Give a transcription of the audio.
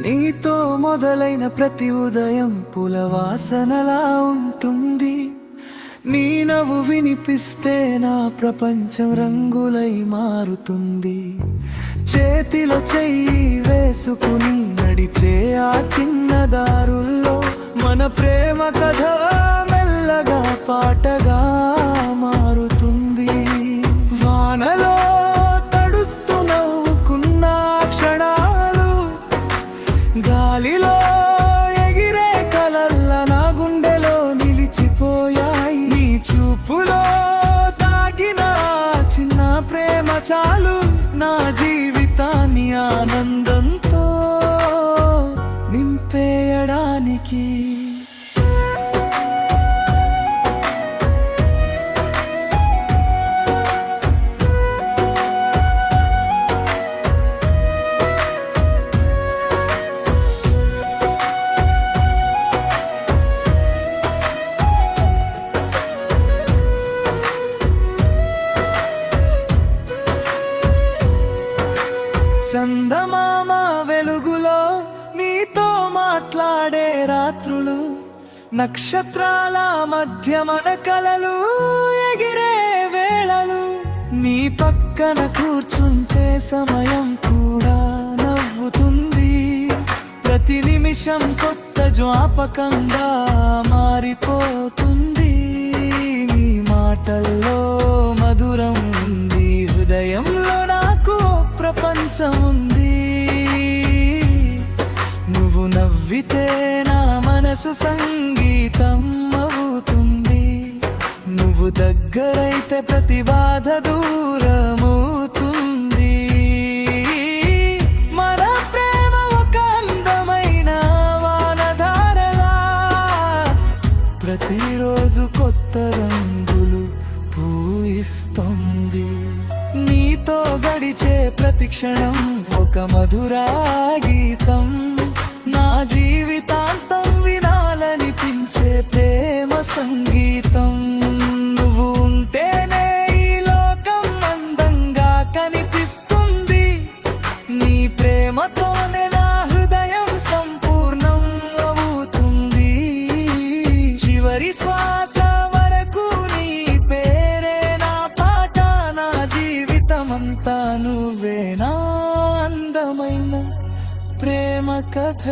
నీతో మొదలైన ప్రతి ఉదయం పులవాసనలా ఉంటుంది. నీ నవ్వు వినిపిస్తే నా ప్రపంచం రంగులై మారుతుంది. చేతిలో చెయ్యి వేసుకుని నడిచే ఆ చిన్న దారుల్లో మన ప్రేమ కథ మెల్లగా పాటగా మారుతుంది. వానలో తడుస్తూ నవ్వుకున్న క్షణాలు, గాలిలో ఎగిరే కలల్ల నా గుండెలో నిలిచిపోయాయి. నీ చూపులో తాగిన చిన్న ప్రేమ చాలు నా జీవితాన్ని ఆనందంతో నింపేయడానికి. చందమామ వెలుగులో నీతో మాట్లాడే రాత్రులు, నక్షత్రాల మధ్య మన కలలు ఎగిరే వేళలు. నీ పక్కన కూర్చుంటే సమయం కూడా నవ్వుతుంది. ప్రతి నిమిషం కొత్త జ్ఞాపకంగా మారిపోతుంది. నీ మాటల్లో మధురం ఉంది, హృదయంలో నాకు ప్రపంచం ఉంది. నువ్వు నవ్వితే నా మనసు సంగీతం అవుతుంది. నువ్వు దగ్గరైతే ప్రతి బాధ దూరమవుతుంది. మన ప్రేమ ఒక అందమైన వానధారలా, ప్రతిరోజు కొత్త రంగులు పూయిస్తుంది. నీతో గడిచే ప్రతి క్షణం ఒక మధుర గీతం, నా జీవితాంతం వినాలనిపించే ప్రేమ సంగీతం. నువ్వు ఉంటేనే ఈ లోకం అందంగా కనిపిస్తుంది. నీ ప్రేమతోనే నా హృదయం సంపూర్ణం అవుతుంది. చివరి శ్వాస వరకు నీ పేరే నా పాట, నా జీవితమంతా నువ్వే నా అందమైన ప్రేమ కథ.